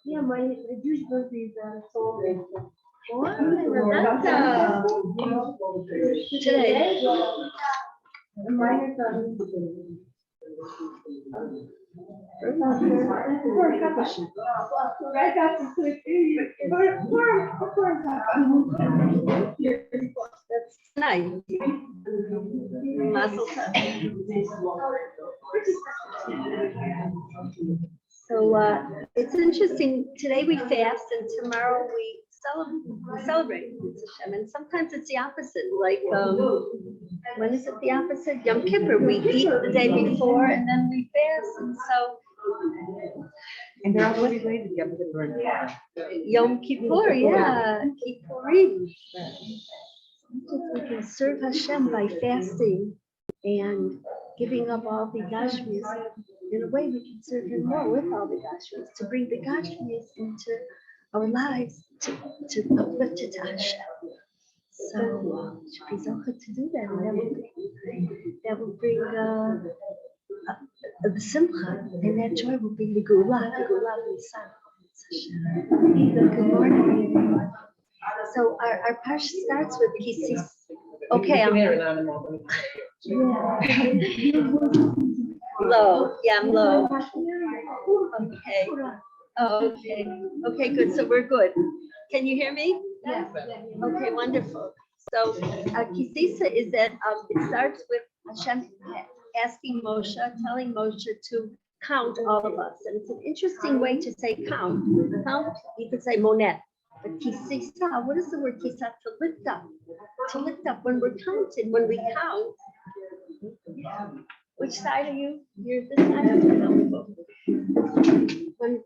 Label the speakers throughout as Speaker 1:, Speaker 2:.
Speaker 1: Yeah, my Jewish birthday is so.
Speaker 2: Today. That's nice. Mazel tov. So it's interesting. Today we fast, and tomorrow we celebrate Hashem. And sometimes it's the opposite. Like when is it the opposite? Yom Kippur. We eat the day before, and then we fast. And so.
Speaker 3: And they're also related, Yom Kippur and
Speaker 2: Yom Kippur, yeah, Kippurim. We can serve Hashem by fasting and giving up all the gashmis. In a way, we can serve Him more with all the gashmis, to bring the gashmis into our lives, to uplift it to Hashem. So, should be so good to do that, and that will bring the simcha, and that joy will bring the gula b'nisan. Good morning, everyone. So our parsha starts with Kisis. Okay, I'm low. Yeah, I'm low. Okay, good. So we're good. Can you hear me?
Speaker 1: Yes.
Speaker 2: Okay, wonderful. So Kisisa is that it starts with Hashem asking Moshe, telling Moshe to count all of us. And it's an interesting way to say count. Count, you could say monet. But kisisa, what is the word kisa? To lift up. To lift up. When we're counted, when we count, which side are you? You're this side? When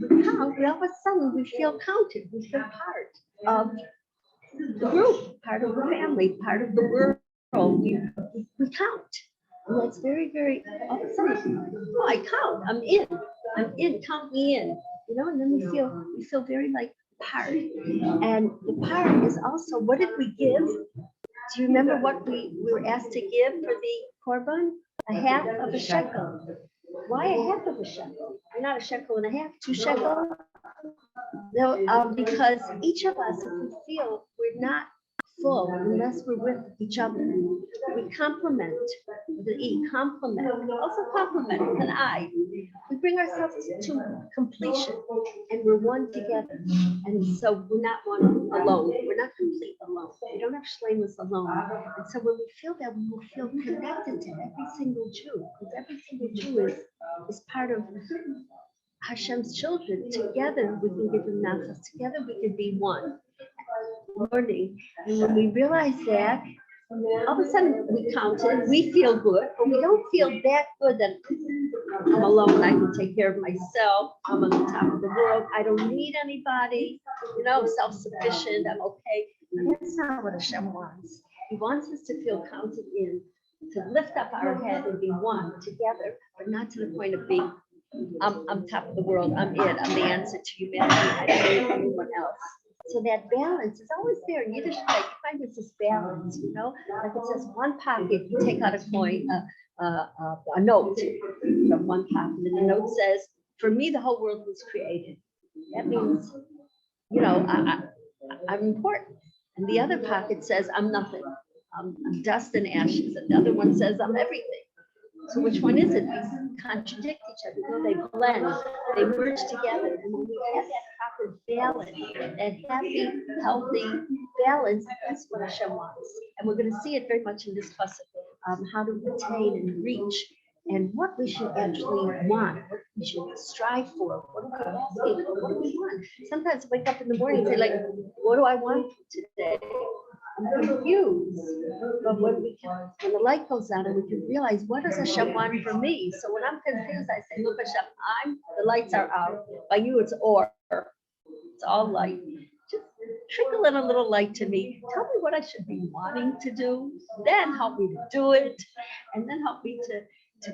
Speaker 2: we count, all of a sudden we feel counted. We feel part of the group, part of the family, part of the world. We count. And that's very, very, all of a sudden, oh, I count, I'm in, count me in, and then we feel very like part. And the part is also, what did we give? Do you remember what we were asked to give for the korban? A half of a shekel. Why a half of a shekel? Not a shekel and a half, 2 shekels? No, because each of us, if we feel we're not full unless we're with each other. We complement the E, complement, also complement with an I. We bring ourselves to completion and we're one together. And so we're not one alone. We're not complete alone. We don't have shleimus alone. And so when we feel that, we will feel connected to every single Jew, because every single Jew is part of Hashem's children. Together we can give them nafas. Together we can be one. Morning, and when we realize that, all of a sudden we counted, we feel good, but we don't feel that good that I'm alone, I can take care of myself, I'm on the top of the world, I don't need anybody, self-sufficient, I'm okay. And that's not what Hashem wants. He wants us to feel counted in, to lift up our head and be one together, but not to the point of being, I'm top of the world, I'm it, I'm the answer to humanity, I don't need anyone else. So that balance is always there. In Yiddish, you find this balance, like it says one pocket, you take out a coin, a note from one pocket, and the note says, for me, the whole world was created. That means, I'm important. And the other pocket says, I'm nothing. I'm dust and ashes. And the other one says, I'm everything. So which one is it? These contradict each other. They blend, they merge together. And when we have that proper balance, that happy, healthy balance, that's what Hashem wants. And we're going to see it very much in this pasuk, how to attain and reach, and what we should actually want, what we should strive for, what are we asking for, what do we want? Sometimes I wake up in the morning and say, like, what do I want today? I'm confused. But when the light goes on and we can realize, what does Hashem want from me? So when I'm confused, I say, look, Hashem, the lights are out. By you, it's or. It's all light. Just trickle in a little light to me. Tell me what I should be wanting to do. Then help me to do it. And then help me to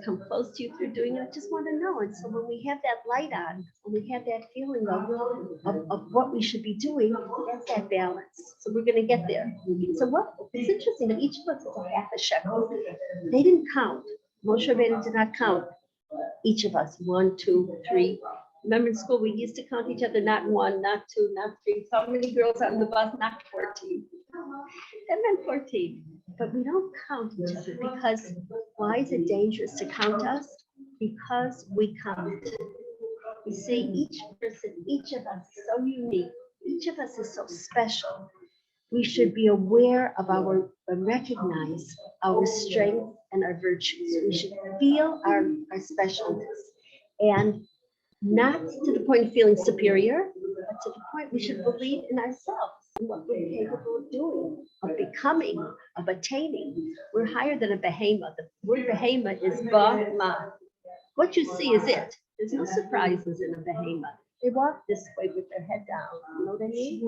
Speaker 2: come close to you through doing it. I just want to know. And so when we have that light on, when we have that feeling of what we should be doing, that's that balance. So we're going to get there. So it's interesting that each of us is a half a shekel. They didn't count. Moshe Rabbeinu did not count. Each of us, 1, 2, 3. Remember in school, we used to count each other, not 1, not 2, not 3. So many girls on the bus, not 14. And then 14. But we don't count each other because why is it dangerous to count us? Because we count. You see, each person, each of us is so unique. Each of us is so special. We should be aware of recognize our strength and our virtues. We should feel our specialness and not to the point of feeling superior, but to the point we should believe in ourselves and what we're capable of doing, of becoming, of attaining. We're higher than a behemoth. The word behemoth is ba-ma. What you see is it. There's no surprises in a behemoth. They walk this way with their head down. You know what I mean?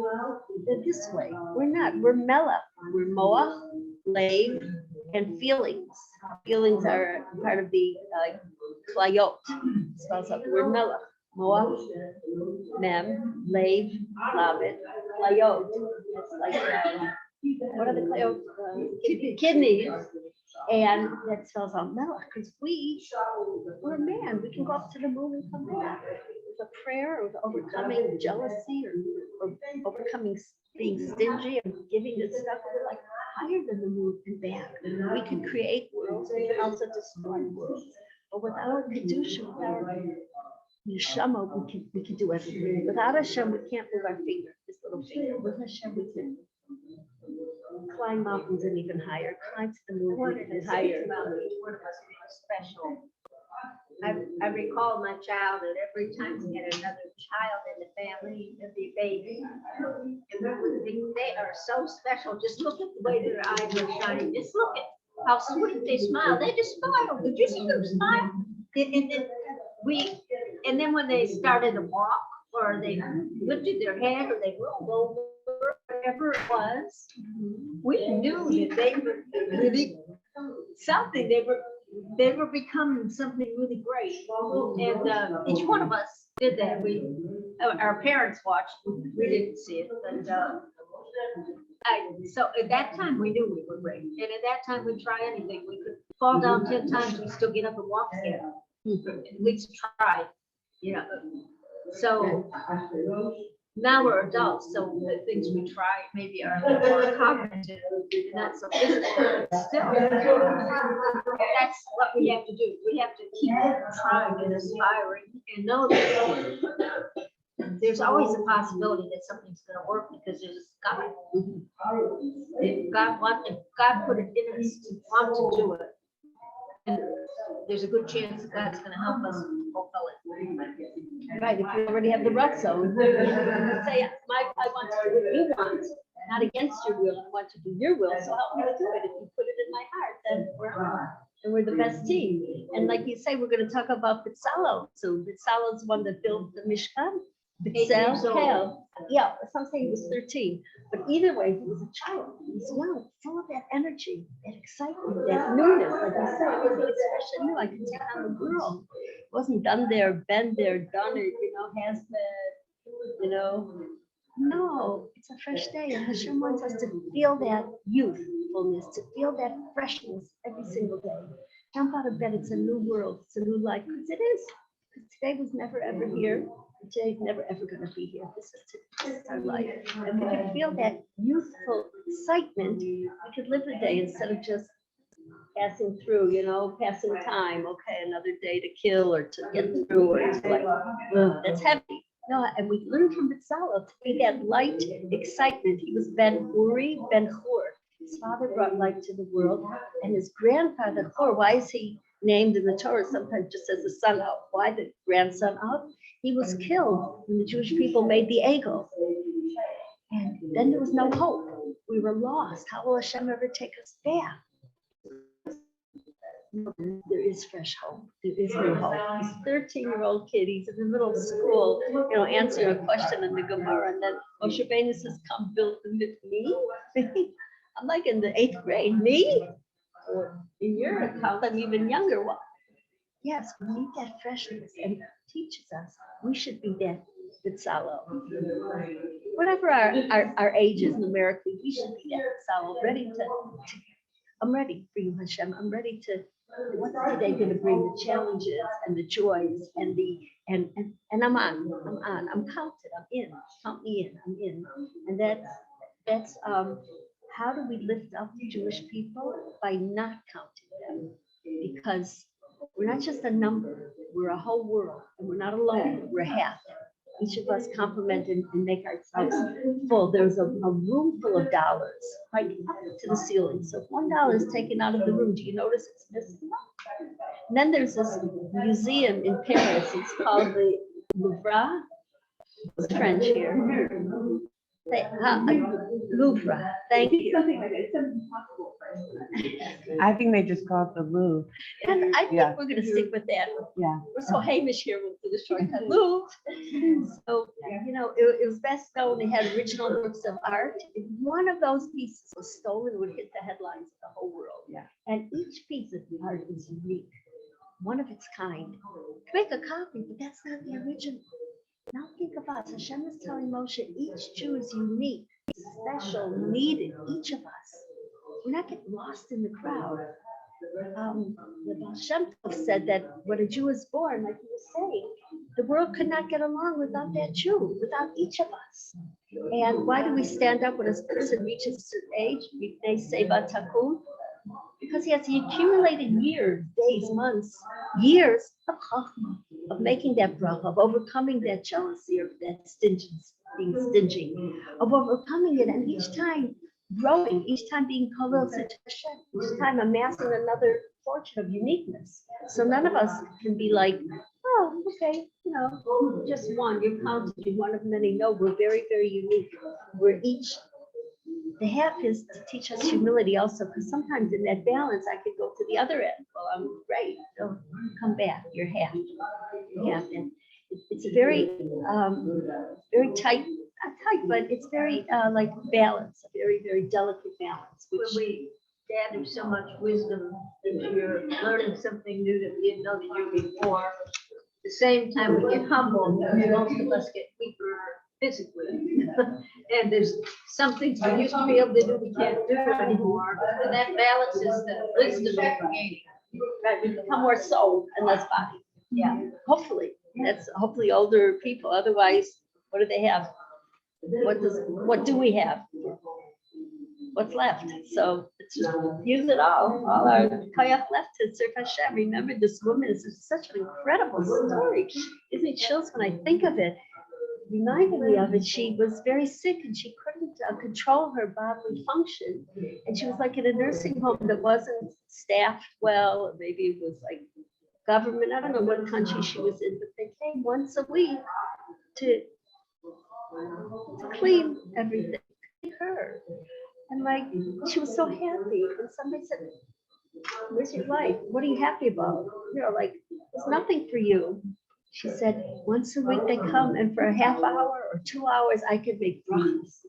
Speaker 2: They're this way. We're not. We're melech. We're moach, lave, and feelings. Feelings are part of the klayot. Spells out the word melech. Moach, mem, lave, lavet, klayot. It's like, what are the klayot? Kidneys. And that spells out melech, because we're a man. We can go up to the moon and come back. With a prayer, or overcoming jealousy, or overcoming being stingy and giving this stuff. We're like higher than the moon and back. We can create worlds. We can also destroy worlds. But without our kedusha, with our neshama, we can do everything. Without Hashem, we can't move our finger, this little finger. With Hashem, we can climb mountains and even higher, climb to the moon and higher.
Speaker 1: Each one of us is special. I recall my childhood, every time we had another child in the family, there'd be a baby. And we would think they are so special. Just look at the way their eyes are shining. Just look at how sweet they smile. They just smile. Did you see them smile? And then when they started to walk, or they lifted their head, or they rolled over, whatever it was, we knew that they were really something. They were becoming something really great. And each one of us did that. Our parents watched. We didn't see it, but so at that time we knew we were great. And at that time we'd try anything. We could fall down 10 times, we'd still get up and walk again. At least try, you know. So now we're adults, so the things we try maybe are a little more cognitive, not so physical. Still, that's what we have to do. We have to keep trying and aspiring and know that there's always a possibility that something's going to work because there's God. If God put it in us to want to do it, and there's a good chance that God's going to help us fulfill it.
Speaker 2: Right, if you already have the rutzon, say, I want to do what you want, not against your will. I want to do your will, so help me to do it. If you put it in my heart, then we're on. And we're the best team. And like you say, we're going to talk about Betzalel. So Betzalel's one that built the Mishkan. Betzalel, yeah, some say he was 13. But either way, he was a child. He was young, full of that energy, that excitement, that newness. Like you said, everything is fresh and new. I can take on the world. It wasn't done there, been there, done it, has been, No, it's a fresh day. And Hashem wants us to feel that youthfulness, to feel that freshness every single day. Jump out of bed, it's a new world, it's a new life. Because it is. Because today was never ever here. Today's never ever going to be here. This is our life. And we can feel that youthful excitement. We could live the day instead of just passing through, passing time. Okay, another day to kill or to get through. Or it's like, that's heavy. No, and we learned from Betzalel to be that light excitement. He was Ben Uri, Ben Hur. His father brought light to the world, and his grandfather Hur. Why is he named in the Torah? Sometimes just as the son out. Why the grandson out? He was killed when the Jewish people made the Egel. And then there was no hope. We were lost. How will Hashem ever take us back? There is fresh hope. There is new hope. He's a 13-year-old kid. He's in the middle of school, answering a question in the Gemara. And then Moshe Rabbeinu says, come build the me. I'm like in the 8th grade. Me? In your account, I'm even younger. Well, yes, we need that freshness, and it teaches us we should be that Betzalel. Whatever our age is numerically, we should be that Betzalel, ready to I'm ready for you, Hashem. I'm ready to What's today going to bring? The challenges and the joys and and I'm counted. I'm in. Count me in. I'm in. And that's how do we lift up the Jewish people? By not counting them, because we're not just a number. We're a whole world, and we're not alone. We're half. Each of us complement and make ourselves full. There's a room full of dollars, right up to the ceiling. So if $1 is taken out of the room, do you notice it's missing? And then there's this museum in Paris. It's called the Louvre. It's French here. Louvre. Thank you.
Speaker 3: I think they just call it the Louvre.
Speaker 2: And I think
Speaker 3: Yeah.
Speaker 2: we're going to stick with that.
Speaker 3: Yeah.
Speaker 2: We're so Hamish here with the shortcut Louvre. So, it was best known. They had original works of art. If one of those pieces was stolen, it would hit the headlines of the whole world.
Speaker 3: Yeah.
Speaker 2: And each piece of art is unique, one of its kind. Make a copy, but that's not the original. Now think of us. Hashem is telling Moshe, each Jew is unique, special, needed, each of us. We're not getting lost in the crowd. The Baal Shem Tov said that when a Jew is born, like he was saying, the world could not get along without that Jew, without each of us. And why do we stand up when a person reaches a certain age? They say Batakum, because he has the accumulated years, days, months, years of chachma, of making that bracha, of overcoming that jealousy or that stinginess, being stingy, of overcoming it, and each time growing, each time being kavod to Hashem, each time amassing another fortune of uniqueness. So none of us can be like, oh, okay, just one, you're counted, you're one of many. No, we're very, very unique. We're each. The half is to teach us humility also, because sometimes in that balance, I could go to the other end. Well, I'm great. So come back. You're half. Half. And it's a very, very tight, not tight, but it's very like balance, a very, very delicate balance.
Speaker 1: When we gather so much wisdom, if you're learning something new that you didn't know the year before, at the same time we get humbled, most of us get weaker physically. And there's some things we used to be able to do, we can't do anymore. And that balances the wisdom that we're gaining.
Speaker 2: Right, we become more soul and less body. Yeah, hopefully. That's hopefully older people. Otherwise, what do they have? What do we have? What's left? So it's just use it all our koyach left to serve Hashem. Remember, this woman is such an incredible story. Gives me chills when I think of it. Reminded me of it. She was very sick and she couldn't control her bodily function, and she was like in a nursing home that wasn't staffed well, or maybe it was like government. I don't know what country she was in, but they came once a week to clean everything. Her. And like, she was so happy. And somebody said, where's your life? What are you happy about? Like, there's nothing for you. She said, once a week they come, and for a half hour or 2 hours, I can make brachas.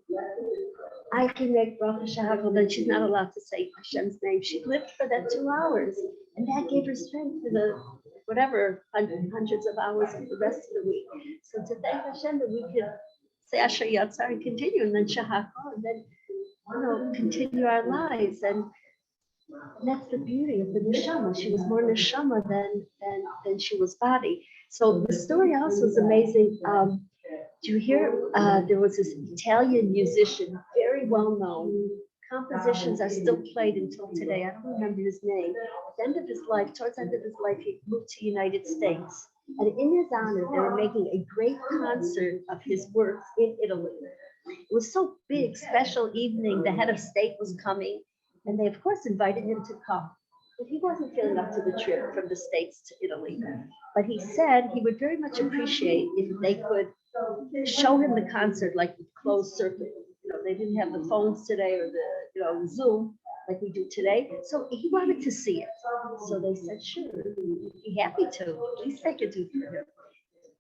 Speaker 2: I can make bracha shahakol. Then she's not allowed to say Hashem's name. She lived for that 2 hours. And that gave her strength for the whatever, hundreds of hours of the rest of the week. So to thank Hashem that we could say Asher Yatzar and continue, and then shahakol, and then continue our lives. And that's the beauty of the neshama. She was more neshama than she was body. So the story also is amazing. Do you hear? There was this Italian musician, very well known. Compositions are still played until today. I don't remember his name. At the end of his life, towards the end of his life, he moved to the United States. And in his honor, they were making a great concert of his works in Italy. It was so big, special evening. The head of state was coming, and they, of course, invited him to come. But he wasn't feeling up to the trip from the States to Italy. But he said he would very much appreciate if they could show him the concert like with closed circuit. They didn't have the phones today or the Zoom like we do today. So he wanted to see it. So they said, sure, we'd be happy to. At least they could do for him.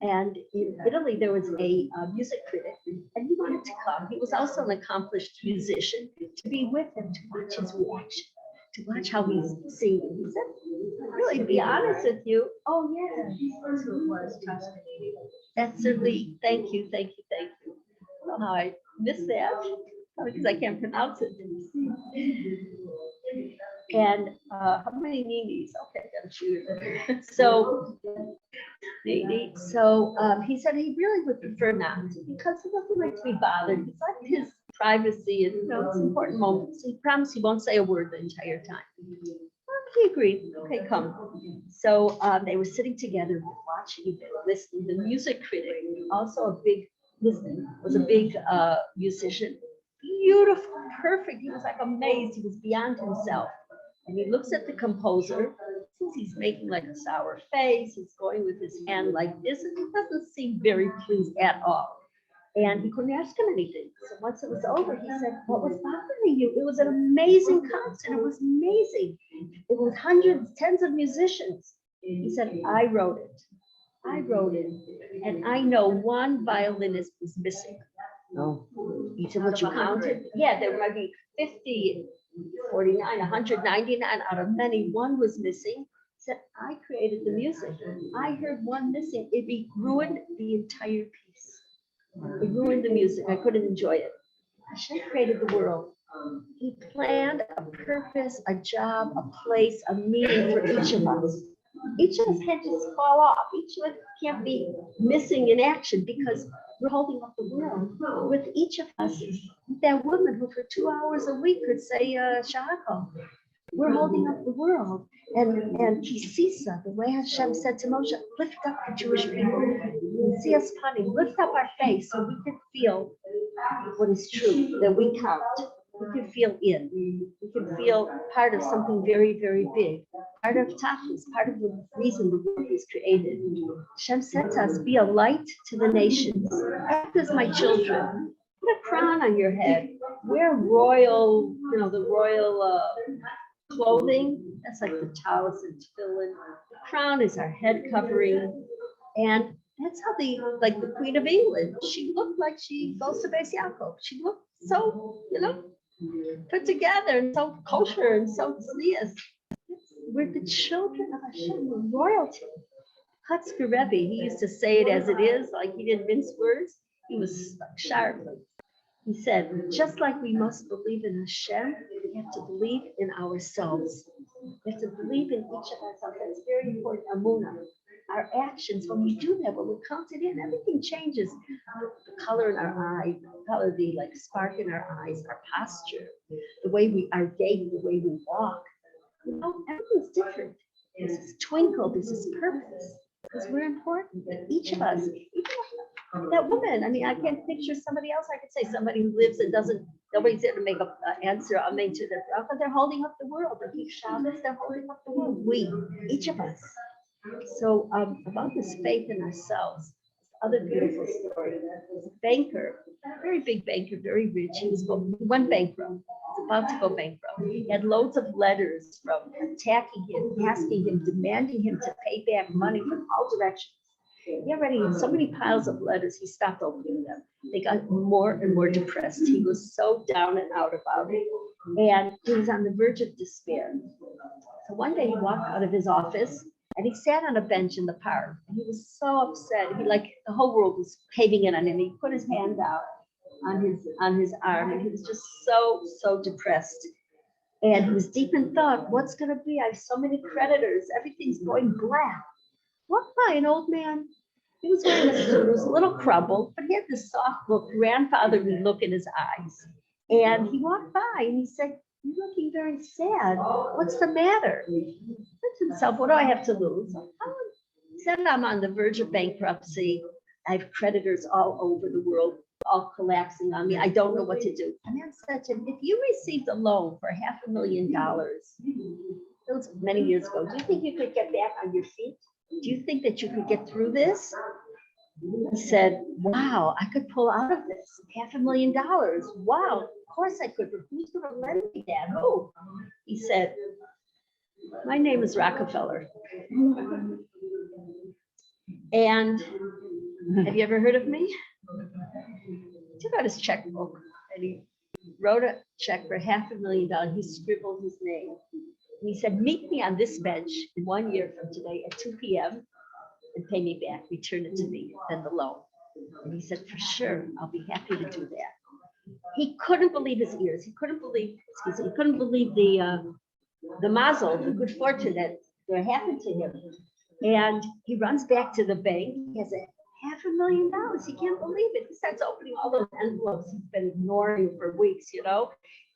Speaker 2: And in Italy, there was a music critic, and he wanted to come. He was also an accomplished musician, to be with him, to watch his reaction, to watch how he's singing. He said, really, to be honest with you, oh, yeah.
Speaker 1: So it was Tuscany.
Speaker 2: That's certainly, thank you. Oh, how I miss that, because I can't pronounce it. And how many Ninis? Okay, got a few. So, he said he really would prefer not because he doesn't like to be bothered. He liked his privacy and it's important moments. He promised he won't say a word the entire time. He agreed. Okay, come. So they were sitting together, watching, listening. The music critic, also a big musician. Beautiful, perfect. He was like amazed. He was beyond himself. And he looks at the composer. Since he's making like a sour face, he's going with his hand like this, and he doesn't seem very pleased at all. And he couldn't ask him anything. So once it was over, he said, "What was bothering you? It was an amazing concert. It was amazing. It was hundreds, tens of musicians." He said, I wrote it. And I know one violinist was missing.
Speaker 3: No.
Speaker 2: He said, "What you counted?" Yeah, there might be 50, 49, 199 out of many. One was missing. He said, I created the music. I heard one missing. It ruined the entire piece. It ruined the music. I couldn't enjoy it. Hashem created the world. He planned a purpose, a job, a place, a meaning for each of us. Each of us can't just fall off. Each of us can't be missing in action because we're holding up the world. With each of us, that woman who for 2 hours a week could say Shahako. We're holding up the world. And Kisisa, the way Hashem said to Moshe, lift up the Jewish people. You see us punning, lift up our face so we can feel what is true, that we count. We can feel in. We can feel part of something very, very big. Part of Tachlis, part of the reason the world was created. Hashem said to us, be a light to the nations. Act as my children. Put a crown on your head. Wear royal, the royal clothing. That's like the talis and tefillin. The crown is our head covering. And that's how the Queen of England, she looked like she goes to Beis Yaakov. She looked so, put together and so kosher and so tznius. We're the children of Hashem, we're royalty. Hutzker Rebbe, he used to say it as it is, like he didn't mince words. He was sharp. He said, just like we must believe in Hashem, we have to believe in ourselves. We have to believe in each of ourselves. That's very important. Amunah. Our actions, when we do that, when we count it in, everything changes. The color in our eye, the color, the spark in our eyes, our posture, the way our gait, the way we walk. Everything's different. This is twinkle, this is purpose, because we're important. Each of us, even that woman, I can't picture somebody else. I could say somebody who lives and nobody's there to make an answer. I'll make to their, but they're holding up the world. They keep Shabbos, they're holding up the world. We, each of us. So about this faith in ourselves, other beautiful story. There's a banker, a very big banker, very rich. He went bankrupt. He was about to go bankrupt. He had loads of letters from attacking him, asking him, demanding him to pay back money from all directions. He already had so many piles of letters, he stopped opening them. They got more and more depressed. He was so down and out about it. And he was on the verge of despair. So one day he walked out of his office and he sat on a bench in the park. And he was so upset. The whole world was caving in on him. He put his hand out on his arm and he was just so depressed. And he was deep in thought, what's gonna be? I have so many creditors, everything's going black. Walked by an old man. He was wearing a suit, it was a little crumpled, but he had this soft look, grandfatherly look in his eyes. And he walked by and he said, you're looking very sad. What's the matter? He said to himself, what do I have to lose? He said, I'm on the verge of bankruptcy. I have creditors all over the world, all collapsing on me. I don't know what to do. And man said to him, if you received a loan for $500,000, that was many years ago, do you think you could get back on your feet? Do you think that you could get through this? He said, wow, I could pull out of this. $500,000. Wow, of course I could, but who's going to lend me that? Who? He said, my name is Rockefeller. And have you ever heard of me? He took out his checkbook and he wrote a check for $500,000. He scribbled his name. And he said, meet me on this bench in 1 year from today at 2 p.m. and pay me back, return it to me, then the loan. And he said, for sure, I'll be happy to do that. He couldn't believe his ears. He couldn't believe, he couldn't believe the mazel, the good fortune that happened to him. And he runs back to the bank. He has $500,000. He can't believe it. He starts opening all those envelopes he's been ignoring for weeks,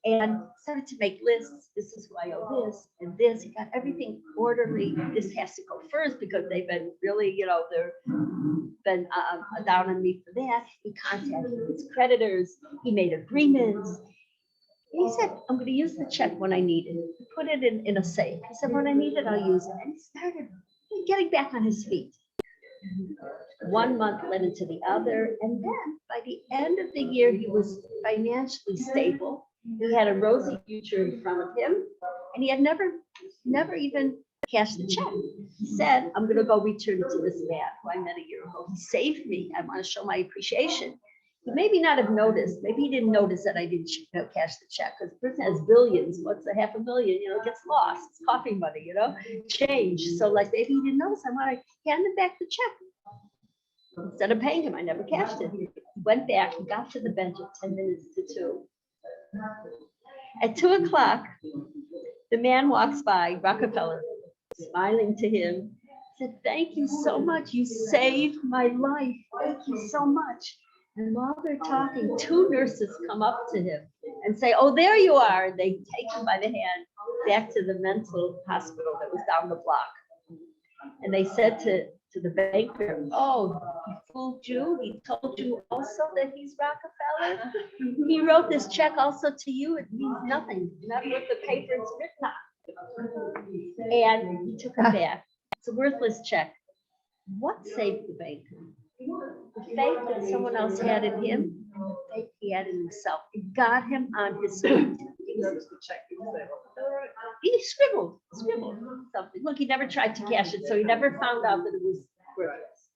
Speaker 2: and started to make lists. This is who I owe this and this. He got everything orderly. This has to go first because they've been really, they're been down on me for that. He contacted his creditors. He made agreements. He said, I'm going to use the check when I need it. He put it in a safe. He said, when I need it, I'll use it. And he started getting back on his feet. 1 month led into the other. And then by the end of the year, he was financially stable. He had a rosy future in front of him. And he had never even cashed the check. He said, I'm going to go return it to this man who I met a year ago. He saved me. I want to show my appreciation. He maybe not have noticed. Maybe he didn't notice that I didn't cash the check because the person has billions. What's a $500,000? Gets lost. It's coffee money, change. So maybe he didn't notice. I want to hand him back the check. Instead of paying him, I never cashed it. He went back. He got to the bench at 10 minutes to 2. At 2 o'clock, the man walks by, Rockefeller, smiling to him, said, thank you so much. You saved my life. Thank you so much. And while they're talking, 2 nurses come up to him and say, oh, there you are. And they take him by the hand back to the mental hospital that was down the block. And they said to the banker, oh, he fooled you. He told you also that he's Rockefeller. He wrote this check also to you. It means nothing, not worth the paper it's written on. And he took it back. It's a worthless check. What saved the banker? The faith that someone else had in him, and the faith he had in himself. It got him on his feet. He scribbled something. Look, he never tried to cash it, so he never found out that it was worthless.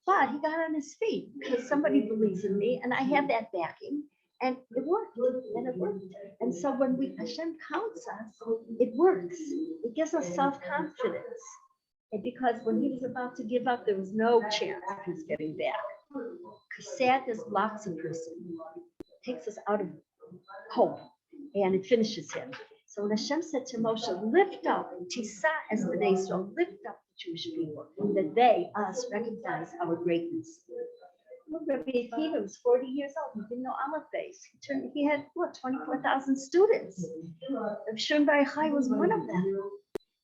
Speaker 2: But he got on his feet because somebody believes in me, and I have that backing, and it worked, and it worked. And so when Hashem counts us, it works. It gives us self-confidence. And because when he was about to give up, there was no chance of his getting back. Because sadness blocks a person, takes us out of hope, and it finishes him. So when Hashem said to Moshe, lift up, Tisa as the Israel, lift up the Jewish people, that they, us, recognize our greatness. Look, Rabbi Akiva was 40 years old. He didn't know Aleph Beis. He had, 24,000 students. Rav Shimon Bar Yochai was one of them.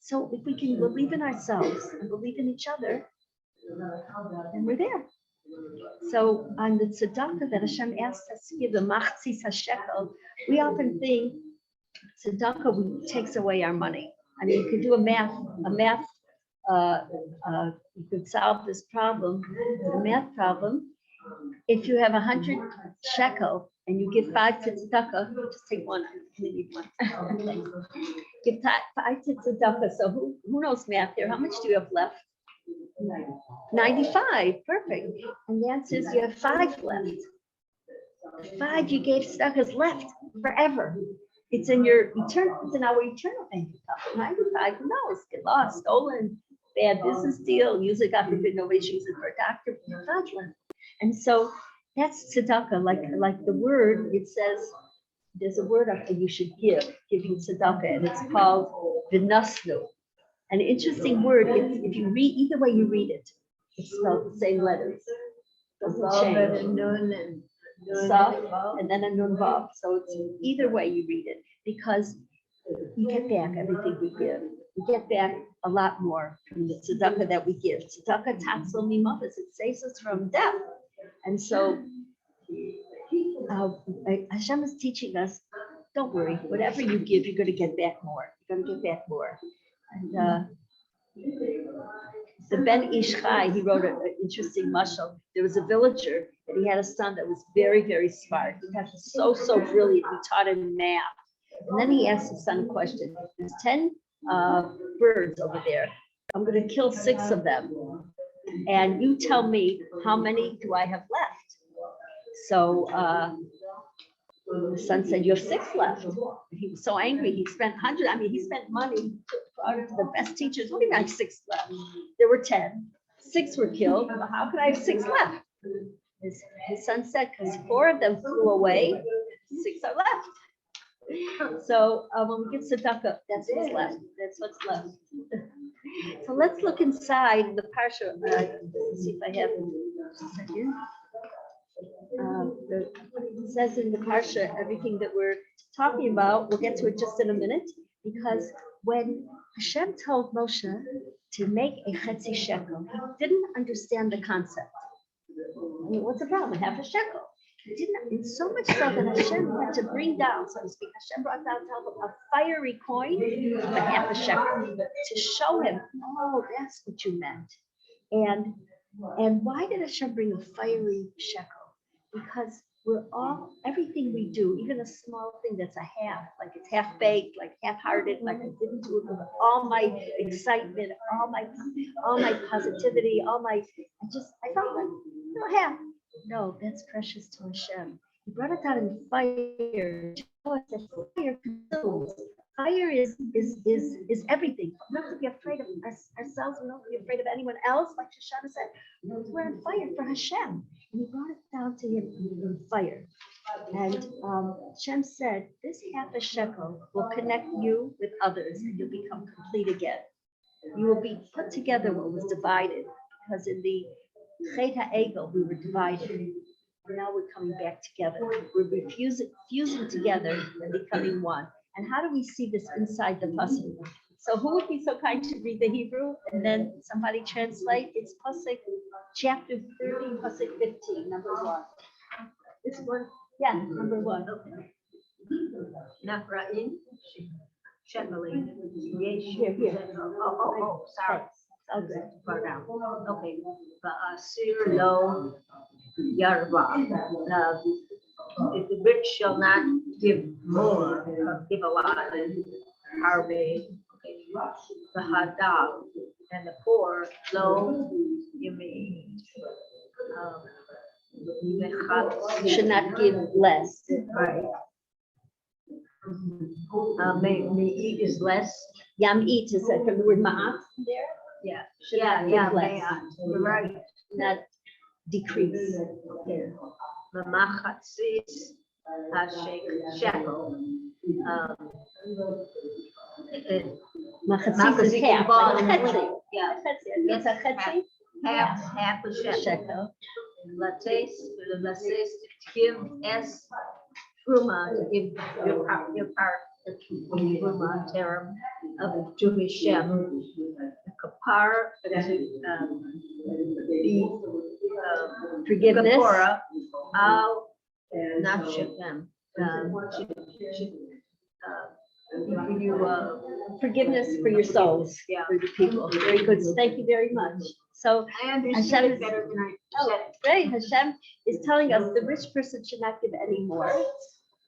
Speaker 2: So if we can believe in ourselves and believe in each other, then we're there. So on the tzedakah that Hashem asked us to give, the machzis hashekel, we often think tzedakah takes away our money. I mean, you could do a math, you could solve this problem, the math problem. If you have 100 shekel and you give 5 to tzedakah, just take one. Give 5 to tzedakah. So who knows math here? How much do you have left? 95. Perfect. And the answer is you have 5 left. The 5 you gave tzedakah is left forever. It's in your eternal. It's in our eternal bank account. 95. Who knows? Get lost, stolen, bad business deal. Usually, God forbid, nobody's using it for a doctor. And so that's tzedakah. Like the word, it says there's a word you should giving tzedakah, and it's called v'nasnu. An interesting word. If you read either way you read it, it's spelled the same letters. Doesn't change. Saf, and then a nun vav. So it's either way you read it, because we get back everything we give. We get back a lot more from the tzedakah that we give. Tzedakah tatzil mimavos. It saves us from death. And so Hashem is teaching us, don't worry, whatever you give, you're going to get back more. You're going to get back more. And the Ben Ish Chai, he wrote an interesting mashal. There was a villager, and he had a son that was very, very smart. He was so brilliant. He taught him math. And then he asked his son a question. There's 10 birds over there. I'm going to kill 6 of them. And you tell me how many do I have left? So the son said, you have 6 left. He was so angry. He spent 100. I mean, he spent money for the best teachers. What do you mean I have 6 left? There were 10. 6 were killed. How could I have 6 left? His son said, because 4 of them flew away, 6 are left. So when we get tzedakah, that's what's left. That's what's left. So let's look inside the Parsha. Let's see if I have it here. It says in the Parsha everything that we're talking about. We'll get to it just in a minute, because when Hashem told Moshe to make a chetzi shekel, he didn't understand the concept. I mean, what's the problem? Half a shekel. He didn't, and so much so that Hashem had to bring down, so to speak, Hashem brought down a fiery coin of a half a shekel to show him, oh, that's what you meant. And why did Hashem bring a fiery shekel? Because we're all, everything we do, even a small thing that's a half, like it's half baked, like half-hearted, like I didn't do it with all my excitement, all my positivity, I felt like, no, half. No, that's precious to Hashem. He brought it down in fire. Fire consumes. Fire is everything. We don't have to be afraid of ourselves. We don't have to be afraid of anyone else. Like Shoshana said, we're on fire for Hashem. And he brought it down to him in fire. And Hashem said, this half a shekel will connect you with others, and you'll become complete again. You will be put together what was divided, because in the Chet HaEgel, we were divided. And now we're coming back together. We're fusing together and becoming one. And how do we see this inside the pasuk? So who would be so kind to read the Hebrew and then somebody translate? It's pasuk chapter 30, pasuk 15, number 1. This one, yeah, number 1. Okay.
Speaker 1: Nafra'im, Shemelim,
Speaker 2: Here.
Speaker 1: Oh, sorry.
Speaker 2: Okay.
Speaker 1: Far down. Okay. Ba'asir lo yarva. The rich shall not give more, give a lot. Harvey, the hadab, and the poor lo, you mean,
Speaker 2: Should not give less.
Speaker 1: right. May eat is less.
Speaker 2: Yam eat is from the word ma'at there.
Speaker 1: Yeah.
Speaker 2: Should not give less.
Speaker 1: You're right.
Speaker 2: Not decrease. There.
Speaker 1: The machatzis shekel.
Speaker 2: Machatzis is half. Like a chetzi.
Speaker 1: Yeah.
Speaker 2: It's a chetzi.
Speaker 1: Half a shekel. Lattes, to give as truma, to give your part of truma term of Jewish Shem. Kapar to be
Speaker 2: Forgiveness.
Speaker 1: Kapora, not Shechem.
Speaker 2: Forgiveness for your souls.
Speaker 1: Yeah.
Speaker 2: For the people. Very good. Thank you very much. So
Speaker 1: I understand it better than I said it.
Speaker 2: great. Hashem is telling us the rich person should not give any more,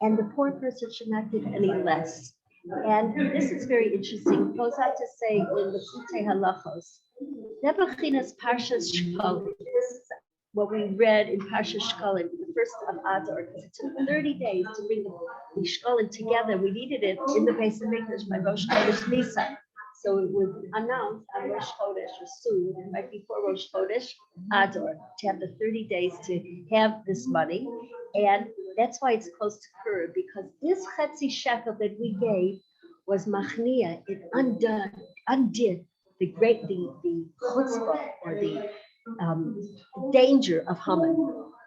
Speaker 2: and the poor person should not give any less. And this is very interesting. It goes on to say in the Kutei Halachos, Nebuchadnezzar's Parsha's Shkolim. This is what we read in Parsha Shkolim, the first of Adar, because it took 30 days to bring the Shkolim together. We needed it in the base of Medrash by Rosh Chodesh Nisan. So it was announced on Rosh Chodesh, or soon, right before Rosh Chodesh Adar, to have the 30 days to have this money. And that's why it's close to Purim, because this Chetzi shekel that we gave was machnia. It undid the chutzpah, or the danger of Haman,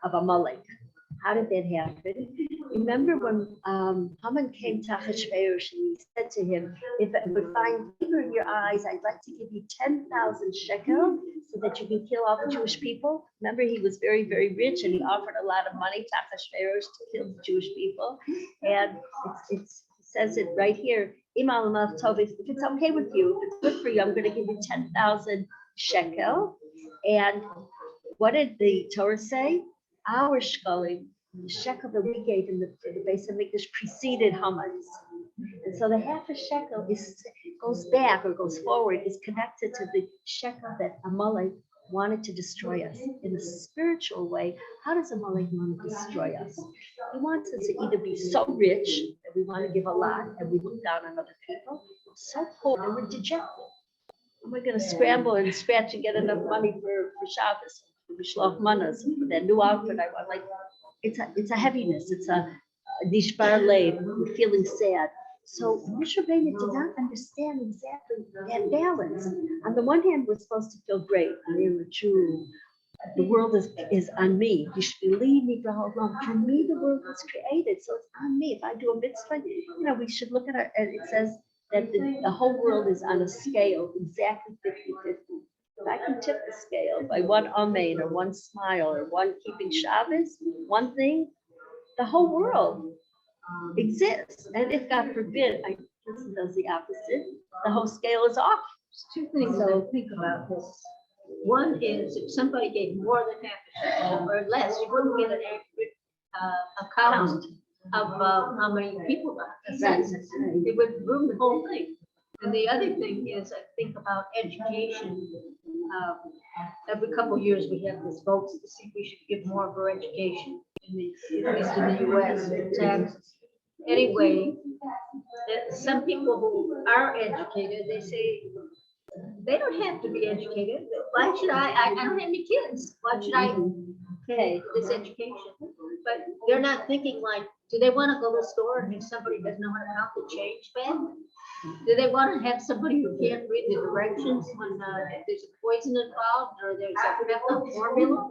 Speaker 2: of Amalek. How did that happen? Remember when Haman came to Achashverosh and he said to him, if I would find favor in your eyes, I'd like to give you 10,000 shekel so that you can kill all the Jewish people. Remember, he was very, very rich and he offered a lot of money to Achashverosh to kill the Jewish people. And it says it right here, if it's okay with you, if it's good for you, I'm going to give you 10,000 shekel. And what did the Torah say? Our shkolim, the shekel that we gave in the base of Mikdash preceded Haman's. And so the half a shekel goes back or goes forward, is connected to the shekel that Amalek wanted to destroy us. In a spiritual way, how does Amalek want to destroy us? He wants us to either be so rich that we want to give a lot and we look down on other people, so poor and we're dejected. And we're going to scramble and scratch and get enough money for Shabbos, for Mishloach Manas, for that new outfit I want. Like, it's a heaviness. It's a Nishbar Lev, we're feeling sad. So Moshe Rabbeinu did not understand exactly that balance. On the one hand, we're supposed to feel great. I am a Jew. The world is on me. You should believe me, for me, the world was created. So it's on me. If I do a mitzvah, we should look at and it says that the whole world is on a scale, exactly 50-50. If I can tip the scale by one amen or one smile or one keeping Shabbos, one thing, the whole world exists. And if God forbid, a person does the opposite, the whole scale is off.
Speaker 1: There's two things I think about this. One is if somebody gave more than half a shekel or less, you wouldn't get an accurate account of how many people are. It would ruin the whole thing. And the other thing is I think about education. Every couple of years we have this votes to see if we should give more for education, at least in the US, taxes. Anyway, some people who are educated, they say, they don't have to be educated. Why should I don't have any kids. Why should I pay for this education? But they're not thinking like, do they want to go to the store and if somebody doesn't know how to count the change bag? Do they want to have somebody who can't read the directions when there's a poison involved or there's a formula?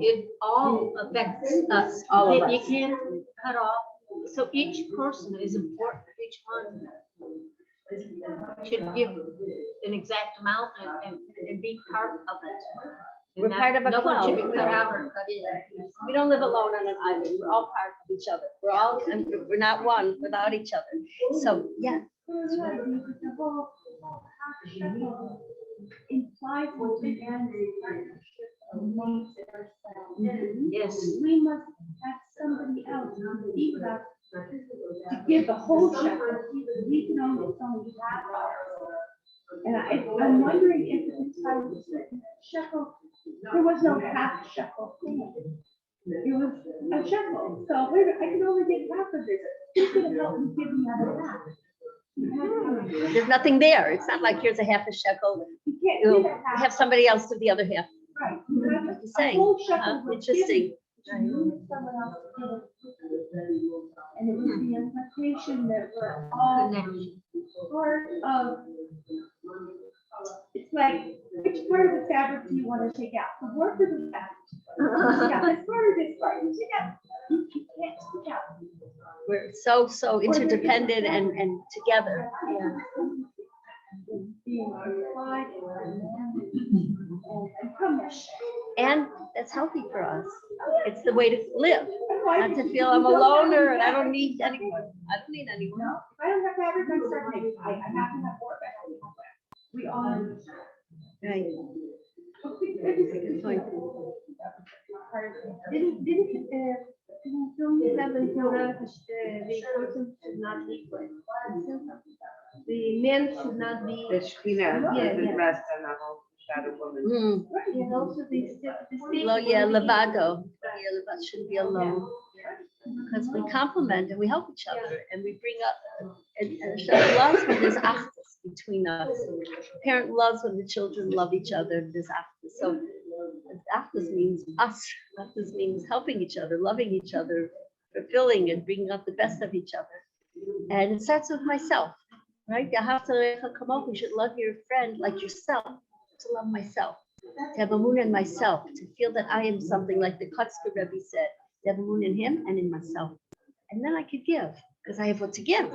Speaker 1: It all affects us.
Speaker 2: All of
Speaker 1: You
Speaker 2: us.
Speaker 1: can't cut off. So each person is important. Each one should give an exact amount and be part of it.
Speaker 2: We're part of a
Speaker 1: No one
Speaker 2: club.
Speaker 1: should be cut out or cut in.
Speaker 2: We don't live alone on an island. We're all part of each other. We're not one without each other. So, yeah.
Speaker 4: Implies what the partnership of needs ourselves.
Speaker 1: Yes.
Speaker 4: We must have somebody else on the us to give the whole shekel. We can only half ours. And I'm wondering if at the time of shekel, there was no half shekel thing. It was a shekel. So I can only get half of this. Who's going to help me give the other half?
Speaker 2: There's nothing there. It's not like here's a half a shekel.
Speaker 4: You can't
Speaker 2: You'll
Speaker 4: give a half.
Speaker 2: have somebody else do the other half.
Speaker 4: Right.
Speaker 2: Like you're saying.
Speaker 4: A whole shekel was
Speaker 2: Interesting.
Speaker 4: given to move someone else to give it. And it was the implication that we're all part of. It's like, which part of the fabric do you want to take out? The work or the fabric? Yeah, this part or this part? You take out. You can't take out.
Speaker 2: We're so interdependent and together. Yeah.
Speaker 4: Being applied and punished.
Speaker 2: And that's healthy for us. It's the way to live. Not to feel I'm a loner and I don't need anyone. I don't need anyone.
Speaker 4: No, if I don't have fabric, I'm starving. I have to have work. I have to have work. We all.
Speaker 2: Right. Good point.
Speaker 4: Don't you have in Torah the person should not be the man should not be.
Speaker 3: The Shekhinah
Speaker 4: Yeah,
Speaker 3: doesn't
Speaker 4: yeah.
Speaker 3: rest on the whole shadow woman.
Speaker 4: And also the
Speaker 2: Levado. Yeah, Levado shouldn't be alone. Because we complement and we help each other and we bring up and Hashem loves when there's achdus between us. Parent loves when the children love each other. There's achdus. So achdus means us. Achdus means helping each other, loving each other, fulfilling and bringing out the best of each other. And it starts with myself, right? We should love your friend like yourself. To love myself, to have a moon in myself, to feel that I am something like the Kotzker Rebbe said. To have a moon in him and in myself. And then I could give, because I have what to give.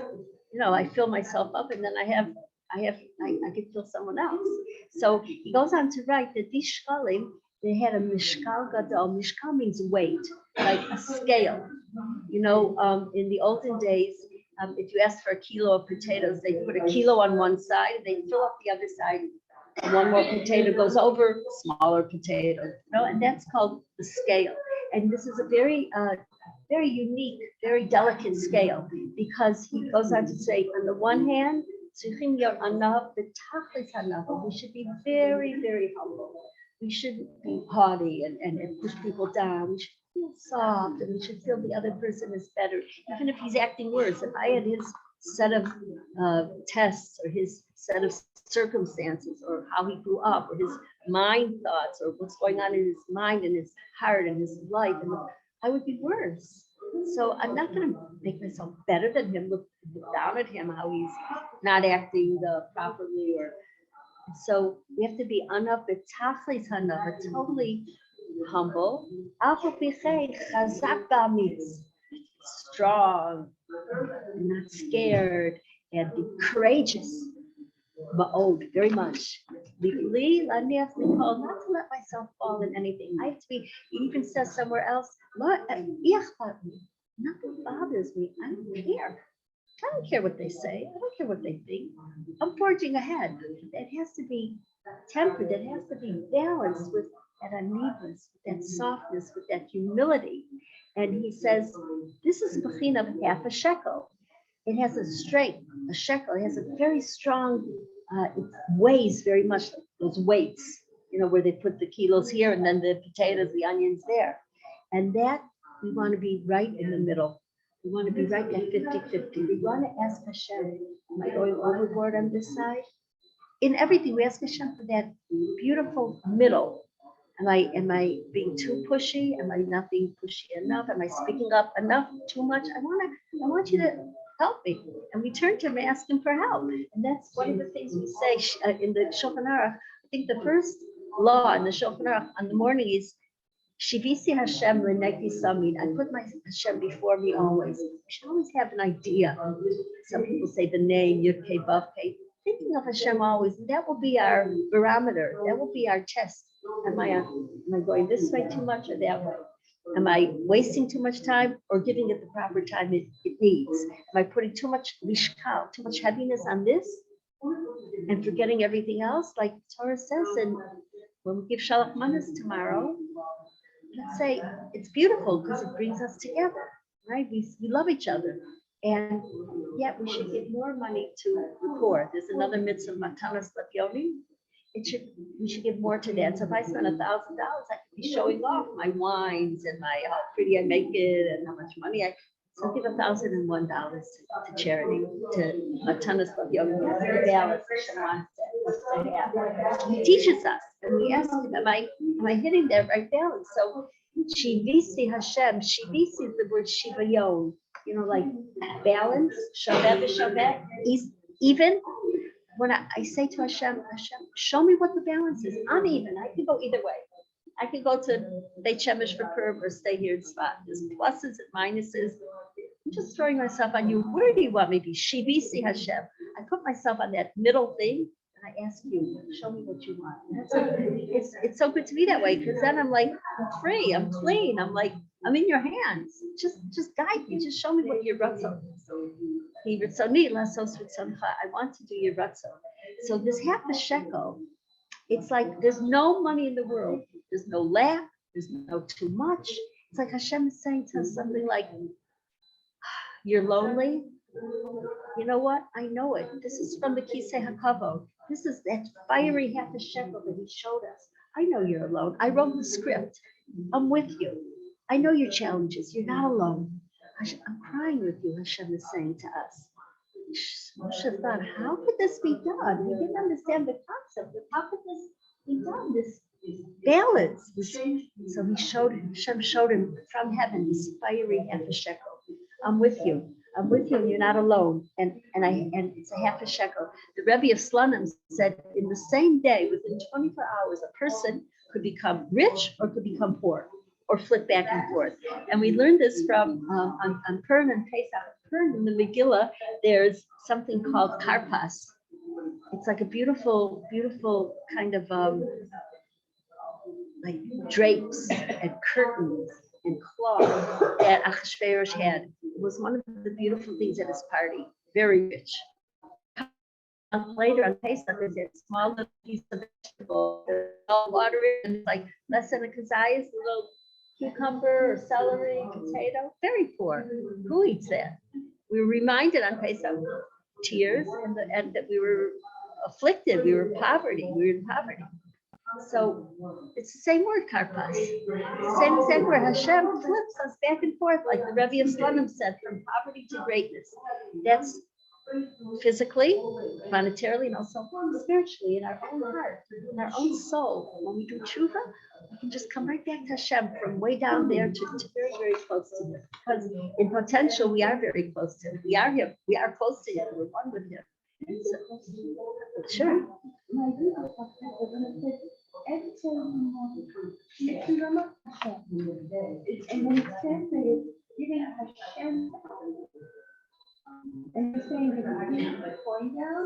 Speaker 2: I fill myself up and then I could fill someone else. So he goes on to write that these shkalim, they had a mishkal gadol. Mishkal means weight, like a scale. In the olden days, if you asked for a kilo of potatoes, they put a kilo on one side, they fill up the other side. One more potato goes over, smaller potato, and that's called the scale. And this is a very, very unique, very delicate scale because he goes on to say, on the one hand, we should be very, very humble. We shouldn't be haughty and push people down. We should feel soft and we should feel the other person is better, even if he's acting worse. If I had his set of tests or his set of circumstances or how he grew up or his mind thoughts or what's going on in his mind and his heart and his life, and I would be worse. So I'm not going to make myself better than him, look down at him, how he's not acting properly. Or so we have to be totally humble. Strong, not scared, and be courageous. Ma'od, very much. Legally, let me have to call not to let myself fall in anything. I have to be, he even says somewhere else, nothing bothers me. I don't care. I don't care what they say. I don't care what they think. I'm forging ahead. It has to be tempered. It has to be balanced with that uneveness, with that softness, with that humility. And he says, this is a bechina of half a shekel. It has a strength, a shekel. It has a very strong, it weighs very much like those weights, where they put the kilos here and then the potatoes, the onions there. And that we want to be right in the middle. We want to be right at 50-50. We want to ask Hashem, am I going overboard on this side? In everything, we ask Hashem for that beautiful middle. Am I being too pushy? Am I not being pushy enough? Am I speaking up enough? Too much? I want you to help me. And we turn to him and ask him for help. And that's one of the things we say in the Shulchan Aruch. I think the first law in the Shulchan Aruch on the morning is Shivisi Hashem Leneki Samin. I put my Hashem before me always. We should always have an idea. Some people say the name Yud-Kei Vav-Kei. Thinking of Hashem always. That will be our barometer. That will be our test. Am I going this way too much or that way? Am I wasting too much time or giving it the proper time it needs? Am I putting too much mishkal, too much heaviness on this and forgetting everything else? Like Torah says, and when we give Shalach Manas tomorrow, let's say it's beautiful because it brings us together, right? We love each other. And yet we should give more money to the poor. There's another mitzvah, Matanas Lavyonim. We should give more to that. So if I spend $1,000, I could be showing off my wines and how pretty I make it and how much money so give $1,001 to charity, to Matanas Lavyonim. That's the balance Hashem wants to have. He teaches us, and we ask him, am I hitting that right balance? So Shivisi Hashem, Shivisi is the word Shivayon, like balance, Shaveh v'Shaveh, even. When I say to Hashem, show me what the balance is. I'm even. I can go either way. I can go to Beit Shemesh for Purim or stay here in Tzfat. There's pluses and minuses. I'm just throwing myself on you. Where do you want me to be? Shivisi Hashem. I put myself on that middle thing and I ask you, show me what you want. It's so good to be that way because then I'm like, I'm free. I'm clean. I'm like, I'm in your hands. Just guide me. Just show me what your ratzon is. I want to do your ratzon. So this half a shekel, it's like there's no money in the world. There's no lack. There's no too much. It's like Hashem is saying to us something like, you're lonely. You know what? I know it. This is from the Kisei HaKavod. This is that fiery half a shekel that he showed us. I know you're alone. I wrote the script. I'm with you. I know your challenges. You're not alone. I'm crying with you, Hashem is saying to us. Moshe thought, how could this be done? He didn't understand the concept of how could this be done, this balance. So Hashem showed him from heaven this fiery half a shekel. I'm with you. I'm with you and you're not alone. And it's a half a shekel. The Rebbe of Slonim said in the same day, within 24 hours, a person could become rich or could become poor, or flip back and forth. And we learned this from on Purim and Pesach. Purim in the Megillah, there's something called karpas. It's like a beautiful, beautiful kind of like drapes and curtains and cloth that Achashverosh had. It was one of the beautiful things at his party. Very rich. Later on Pesach, there's that small little piece of vegetable, all water, and it's like less than a kazayas, a little cucumber or celery, potato, very poor. Who eats that? We were reminded on Pesach, tears, and that we were afflicted. We were in poverty. So it's the same word, karpas. The same exact word. Hashem flips us back and forth, like the Rebbe of Slonim said, from poverty to greatness. That's physically, monetarily, and also spiritually in our own heart, in our own soul. When we do tshuva, we can just come right back to Hashem from way down there to very, very close to Him. Because in potential, we are very close to Him. We are Him. We are close to Him. We're one with Him. So, sure.
Speaker 4: My Hebrew was when it says, every time you want and then it translated, giving Hashem. And you're saying that you give the coin down?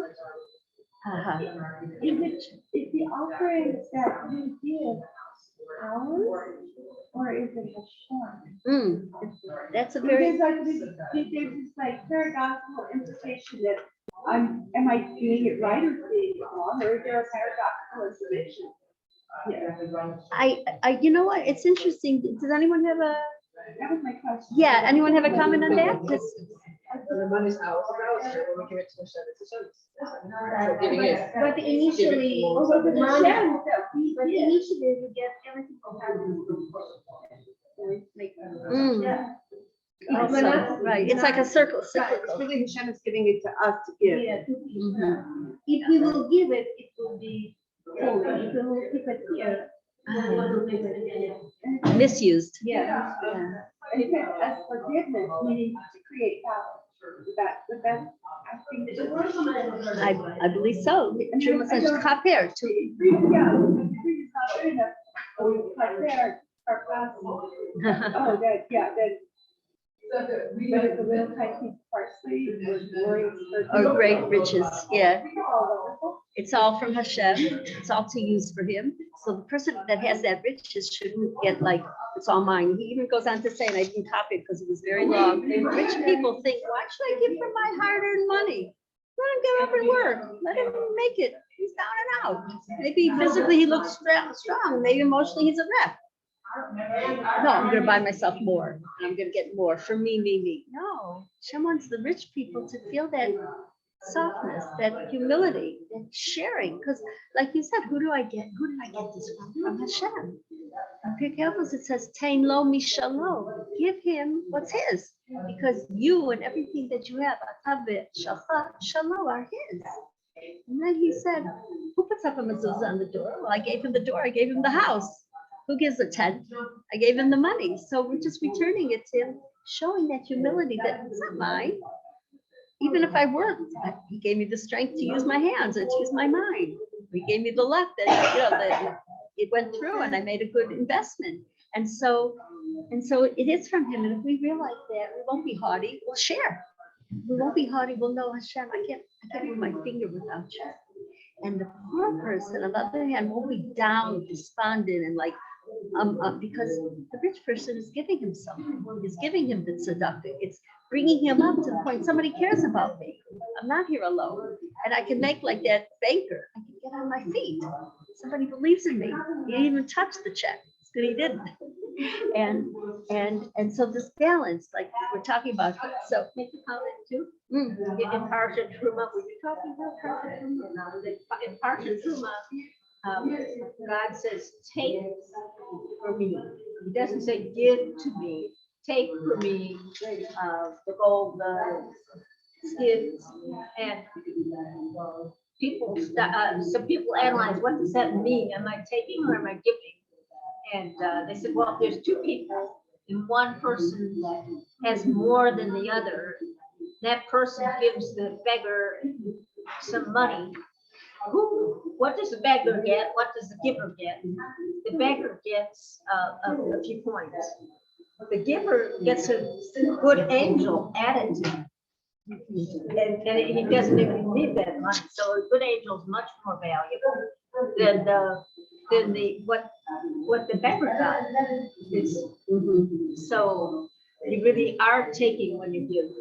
Speaker 4: Is the offering that we give ours, or is it Hashem?
Speaker 2: That's a very.
Speaker 4: There's this like paradoxical implication that am I doing it right or doing it wrong, or is there a paradoxical implication?
Speaker 2: I, you know what? It's interesting. Does anyone have a?
Speaker 4: That was my question.
Speaker 2: Yeah. Anyone have a comment on that?
Speaker 3: The money's ours, when we give it to Hashem, it's Hashem's. So giving is.
Speaker 1: But initially,
Speaker 4: So the
Speaker 1: money,
Speaker 4: Hashem that we
Speaker 1: but
Speaker 4: give.
Speaker 1: initially we get everything from heaven.
Speaker 4: Yeah.
Speaker 2: Also, right. It's like a circle, cyclical.
Speaker 3: Really, Hashem is giving it to us to give.
Speaker 4: Yeah.
Speaker 2: Mhm.
Speaker 4: If we will give it, it will be holy. If we will keep it here.
Speaker 2: Misused.
Speaker 4: Yeah.
Speaker 2: Yeah.
Speaker 4: And it says as forgiveness, meaning to create power. That's, I think.
Speaker 2: I believe so. Truma says kaper to.
Speaker 4: Yeah. It's not good enough. Oh, like there, our class. Oh, that, yeah, that. But it's a little tiny parsley with glorious.
Speaker 2: Or great riches. Yeah. It's all from Hashem. It's all to use for Him. So the person that has that riches shouldn't get like, it's all mine. He even goes on to say, and I didn't copy it because it was very long. Rich people think, why should I give from my hard-earned money? Let him get up and work. Let him make it. He's down and out. Maybe physically he looks strong. Maybe emotionally he's a wreck. No, I'm going to buy myself more. I'm going to get more for me. No, Hashem wants the rich people to feel that softness, that humility, that sharing. Because, like you said, who did I get this from? From Hashem. In Pirkei Avos it says, "Tain lo mishalo." Give him what's his, because you and everything that you have, atave shalcha shalo, are his. And then he said, "Who puts up a mezuzah on the door?" Well, I gave him the door. I gave him the house. Who gives a tent? I gave him the money. So we're just returning it to him, showing that humility that it's not mine. Even if I worked, he gave me the strength to use my hands and to use my mind. He gave me the luck that, that it went through and I made a good investment. And so it is from him. And if we realize that, we won't be haughty, we'll share. We won't be haughty, we'll know Hashem, I can't move my finger without you. And the poor person, on the other hand, won't be down, despondent, and like, because the rich person is giving him something. Is giving him the tzedakah. It's bringing him up to the point somebody cares about me. I'm not here alone, and I can make like that banker. I can get on my feet. Somebody believes in me. He didn't even touch the check. It's good he didn't. And so this balance, like we're talking about. So
Speaker 1: Make a comment too. In Parsha Truma, were you talking about Parsha Truma? In Parsha Truma, God says, "Take for me." He doesn't say, "Give to me." Take for me the gold, the skins, and people. Some people analyze, what does that mean? Am I taking or am I giving? And they said, well, if there's two people and one person has more than the other, that person gives the beggar some money. What does the beggar get? What does the giver get? The beggar gets a few points. The giver gets a good angel added to him. And he doesn't even need that money. So a good angel is much more valuable than what the beggar got. So you really are taking when you give.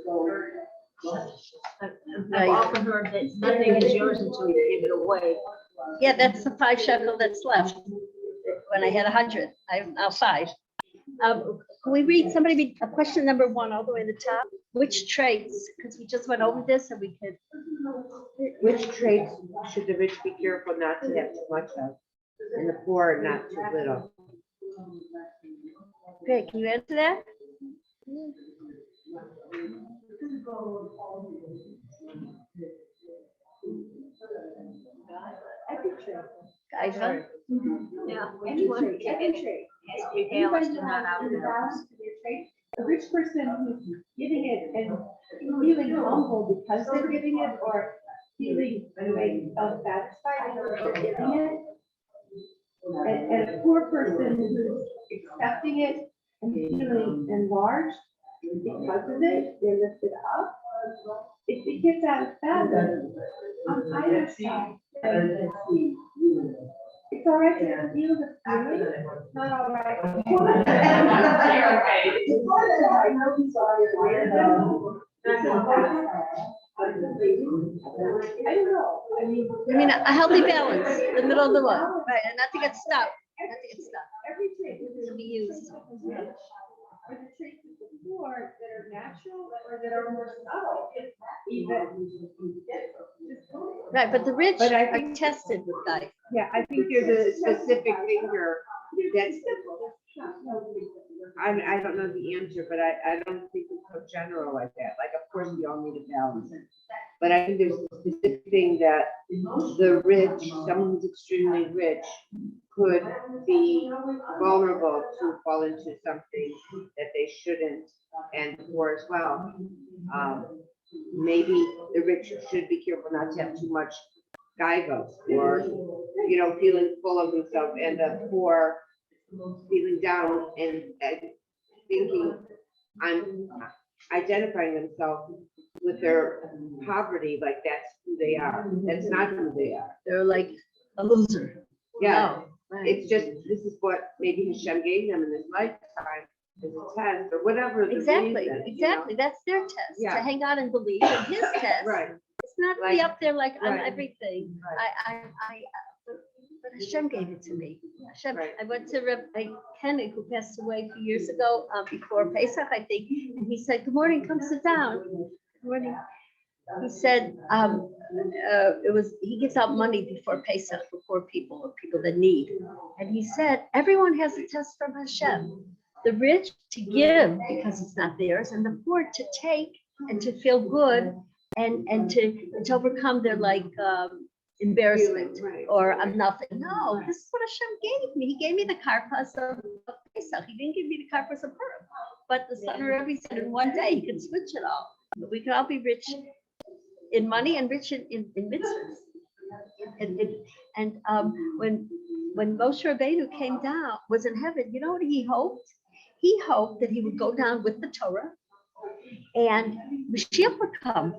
Speaker 1: I've often heard that nothing is yours until you give it away.
Speaker 2: yeah, that's the 5 shekel that's left. When I had 100, I'm now 5. Can we read question number 1 all the way to the top? Which traits, because we just went over this and we could.
Speaker 3: Which traits should the rich be careful not to have too much of, and the poor not too little?
Speaker 2: Great, can you answer that? Gaiva.
Speaker 1: Yeah.
Speaker 4: Any
Speaker 1: Which one?
Speaker 4: trade, any trade.
Speaker 1: Has to be
Speaker 4: Anybody
Speaker 1: balanced
Speaker 4: who
Speaker 1: and not out
Speaker 4: has
Speaker 1: of
Speaker 4: a
Speaker 1: balance.
Speaker 4: balance to their trade, a rich person who's giving it and feeling humble because they're giving it, or feeling like self-satisfied because they're giving it. And a poor person who's accepting it and feeling enlarged because of it, they're lifted up. It gets out of balance on either side. It's all right to feel the feeling, it's not all right. I don't know, I mean.
Speaker 2: I mean, a healthy balance, the middle of the road, right, and not to get stuck, not to get stuck,
Speaker 4: Every trait
Speaker 2: to be used.
Speaker 4: or the traits of the poor that are natural or that are more subtle, even.
Speaker 2: Right, but the rich
Speaker 3: But I
Speaker 2: are
Speaker 3: think-
Speaker 2: tested with life.
Speaker 3: Yeah, I think there's a specific thing here that's, I don't know the answer, but I don't think it's so general like that. Like, of course, we all need a balance. But I think there's a specific thing that the rich, someone who's extremely rich, could be vulnerable to fall into something that they shouldn't, and poor as well. Maybe the rich should be careful not to have too much gaiva, or, feeling full of himself, and the poor feeling down and thinking, I'm identifying themselves with their poverty, like that's who they are. That's not who they are.
Speaker 2: They're like a loser.
Speaker 3: Yeah,
Speaker 2: No, right.
Speaker 3: it's just, this is what maybe Hashem gave them in this lifetime as a test, or whatever the
Speaker 2: Exactly,
Speaker 3: reason,
Speaker 2: exactly. That's their test, to
Speaker 3: Yeah.
Speaker 2: hang on and believe. And his test,
Speaker 3: Right,
Speaker 2: it's not to be
Speaker 3: Like-
Speaker 2: up there like I'm
Speaker 3: right.
Speaker 2: everything.
Speaker 3: Right.
Speaker 2: But Hashem gave it to me. Hashem,
Speaker 3: Right.
Speaker 2: I went to Rabbi Koenig, who passed away a few years ago, before Pesach, I think, and he said, "Good morning, come sit down." Good morning. He said, he gives out money before Pesach for poor people or people that need. And he said, everyone has a test from Hashem. The rich to give because it's not theirs, and the poor to take and to feel good and to overcome their embarrassment
Speaker 3: Right.
Speaker 2: or I'm nothing. No, this is what Hashem gave me. He gave me the karpas of Pesach. He didn't give me the karpas of Purim. But the Son of Rebbe said in one day he could switch it all. We could all be rich in money and rich in mitzvahs. And when Moshe Rabbeinu came down, was in heaven, you know what he hoped? He hoped that he would go down with the Torah and Mashiach would come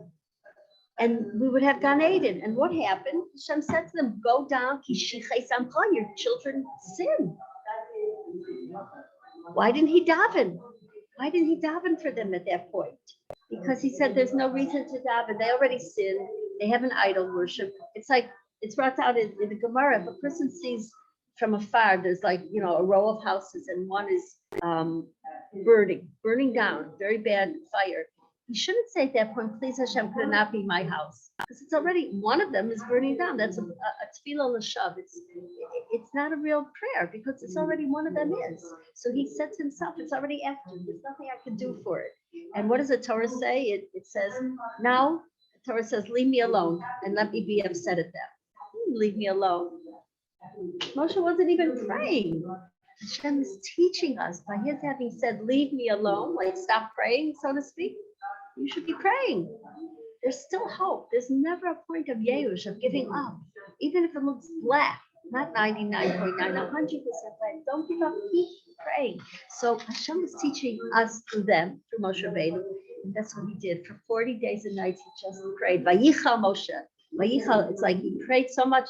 Speaker 2: and we would have Gan Eden. And what happened? Hashem said to them, go down, ki shichei samcha, your children sin. Why didn't he daven? Why didn't he daven for them at that point? Because he said there's no reason to daven. They already sinned. They have an idol worship. It's like, it's brought out in the Gemara. If a person sees from afar, there's like, a row of houses and one is burning down, very bad fire. You shouldn't say at that point, please Hashem, could it not be my house? Because it's already, one of them is burning down. That's a tefillah l'shav. It's not a real prayer because it's already one of them is. So he says himself, it's already after. There's nothing I can do for it. And what does the Torah say? It says, now, the Torah says, leave me alone and let me be upset at them. Leave me alone. Moshe wasn't even praying. Hashem is teaching us by his having said, leave me alone, like stop praying, so to speak. You should be praying. There's still hope. There's never a point of Yehush, of giving up. Even if it looks black, not 99.9, 100% black. Don't give up, keep praying. So Hashem is teaching us through them, through Moshe Rabbeinu. And that's what he did. For 40 days and nights, he just prayed. Vayichal Moshe. Vayichal, it's like he prayed so much,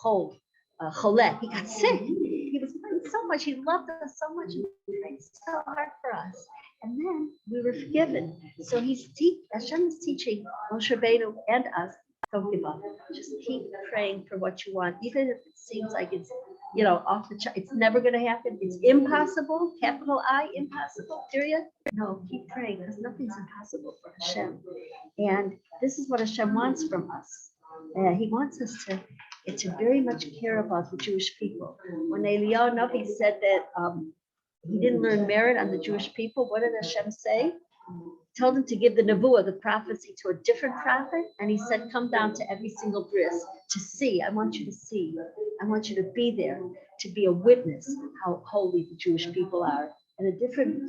Speaker 2: cholet. He got sick. He was praying so much. He loved us so much. He prayed so hard for us. And then we were forgiven. So Hashem is teaching Moshe Rabbeinu and us, don't give up. Just keep praying for what you want. Even if it seems like it's, off the chart. It's never going to happen. It's impossible, capital I, impossible, period. No, keep praying because nothing's impossible for Hashem. And this is what Hashem wants from us. He wants us to very much care about the Jewish people. When Eliyahu Navi said that he didn't learn merit on the Jewish people, what did Hashem say? told him to give the nevuah, the prophecy, to a different prophet. And he said, come down to every single bris to see. I want you to see. I want you to be there, to be a witness how holy the Jewish people are. And a different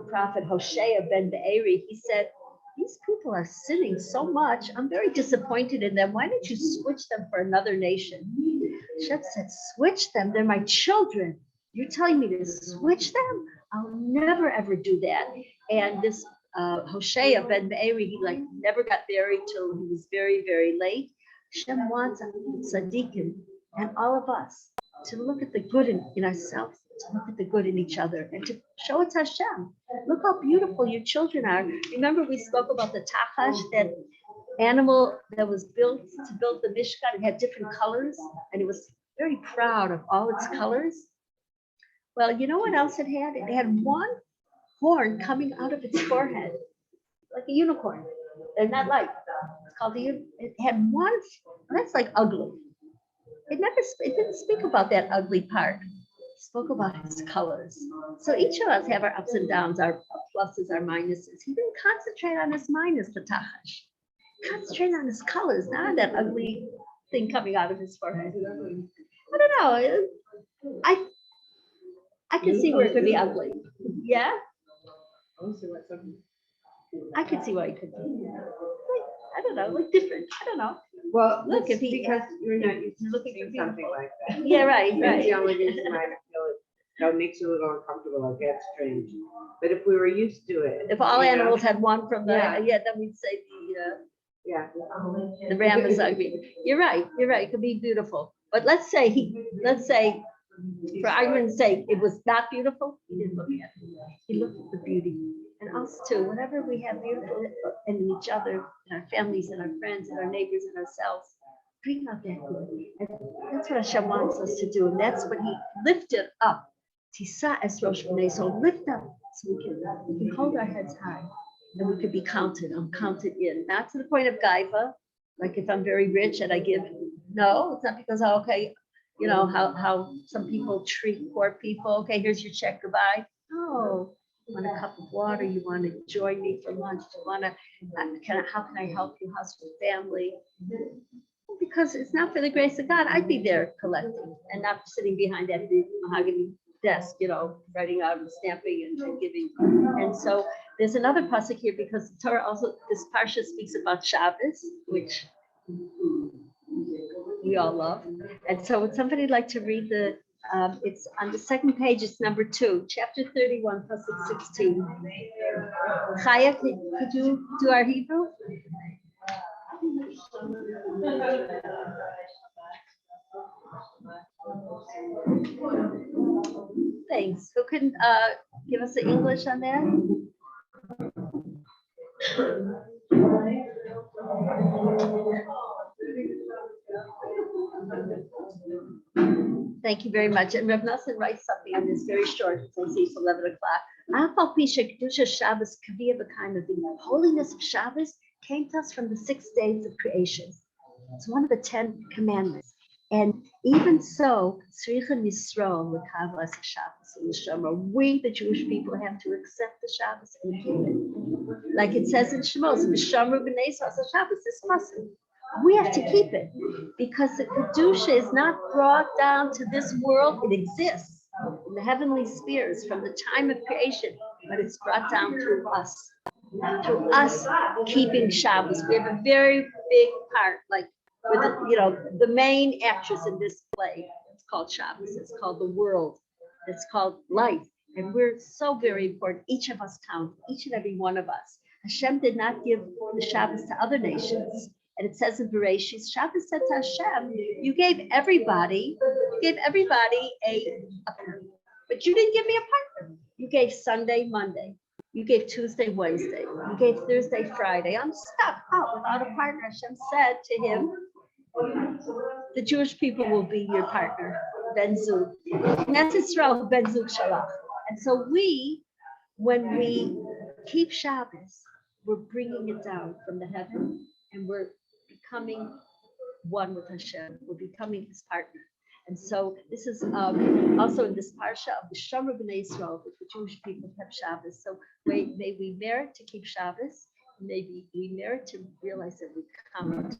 Speaker 2: prophet, Hoshea ben Be'eri, he said, these people are sinning so much. I'm very disappointed in them. Why don't you switch them for another nation? Hashem said, switch them. They're my children. You're telling me to switch them? I'll never, ever do that. And this Hoshea ben Be'eri, he like never got married till he was very, very late. Hashem wants tzaddikim and all of us to look at the good in ourselves, to look at the good in each other, and to show it to Hashem. Look how beautiful your children are. Remember we spoke about the tachash, that animal that was built to build the Mishkan. It had different colors, and it was very proud of all its colors. Well, you know what else it had? It had one horn coming out of its forehead, like a unicorn. They're not like, it's called it had one, that's like ugly. It didn't speak about that ugly part. It spoke about its colors. So each of us have our ups and downs, our pluses, our minuses. He didn't concentrate on his minus, the tachash. Concentrate on his colors, not on that ugly thing coming out of his forehead. I don't know. I can see where it could be ugly. Yeah? I could see why it could be. Like, I don't know, like different. I don't know.
Speaker 3: Well,
Speaker 2: Look, if he
Speaker 3: because you're not used to
Speaker 2: looking
Speaker 3: seeing
Speaker 2: for
Speaker 3: something
Speaker 2: beautiful.
Speaker 3: like that.
Speaker 2: Yeah, right,
Speaker 3: That's the
Speaker 2: right.
Speaker 3: only reason why I feel it, that makes you a little uncomfortable, like that's strange. But if we were used to it.
Speaker 2: If all
Speaker 3: you know,
Speaker 2: animals had one from the,
Speaker 3: Yeah.
Speaker 2: then we'd say
Speaker 3: Yeah.
Speaker 2: the ram is ugly. You're right, it could be beautiful. But let's say, for argument's sake, it was not beautiful, he didn't look at it. He looked at the beauty. And us too, whatever we have beautiful in each other, in our families, and our friends, and our neighbors, and ourselves, bring out that good. And that's what Hashem wants us to do. And that's what he lifted up. Tisa es Rosh B'nai, so lift up so we can hold our heads high. And we could be counted. I'm counted in. Not to the point of gaiva, like if I'm very rich and I give. No, it's not because, okay, you know, how some people treat poor people. Okay, here's your check, goodbye. No. You want a cup of water? You want to join me for lunch? You want to? How can I help you? How's your family? Because it's not for the grace of God, I'd be there collecting and not sitting behind that big mahogany desk, you know, writing out and stamping and giving. And so there's another pasuk here because the Torah also, this Parsha speaks about Shabbos, which we all love. And so would somebody like to read it's on the second page, it's number 2, chapter 31, pasuk 16. Chaya, could you do our Hebrew? Thanks. Who can give us the English on that? Thank you very much. And Rev Nelson writes something on this very short. It's on page 11 o'clock. The holiness of Shabbos came to us from the 6 days of creation. It's one of the 10 commandments. And even so, we, the Jewish people, have to accept the Shabbos and keep it. Like it says in Shemos, we have to keep it because the Kedusha is not brought down to this world. It exists in the heavenly spheres from the time of creation, but it's brought down through us. Through us keeping Shabbos. We have a very big part, like with the main actress in this play. It's called Shabbos. It's called the world. It's called life. And we're so very important. Each of us count, each and every one of us. Hashem did not give the Shabbos to other nations. And it says in Bereshit, Shabbos said to Hashem, you gave everybody a partner. But you didn't give me a partner. You gave Sunday, Monday. You gave Tuesday, Wednesday. You gave Thursday, Friday. I'm stuck out without a partner. Hashem said to him, the Jewish people will be your partner, Ben Zug. And that's Israel, Ben Zug Shalach. And so when we keep Shabbos, we're bringing it down from the heaven and we're becoming one with Hashem. We're becoming his partner. And so this is also in this Parsha of the Shomer B'nai Yisrael, that the Jewish people have Shabbos. So may we merit to keep Shabbos. Maybe we merit to realize that we count.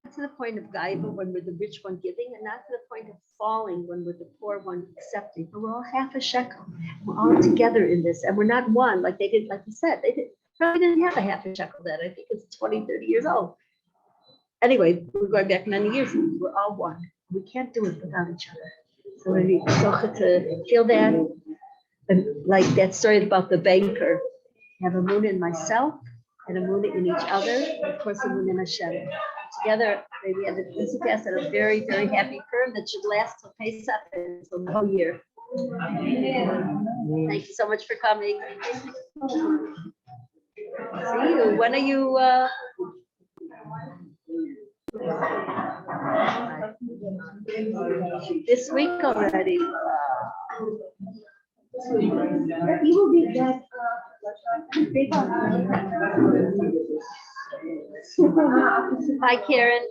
Speaker 2: Not to the point of gaiva when we're the rich one giving, and not to the point of falling when we're the poor one accepting. But we're all half a shekel. We're all together in this, and we're not one like they did, like you said. They probably didn't have a half a shekel then. I think it's 20, 30 years old. Anyway, we're going back many years. We're all one. We can't do it without each other. So maybe to feel that, and like that story about the banker. Have a moon in myself and a moon in each other, and of course a moon in Hashem. Together, we have an easy pass and a very, very happy Purim that should last till Pesach and till the whole year. Thank you so much for coming. See you. When are you? This week already.
Speaker 4: You will be that.
Speaker 2: Bye, Karen.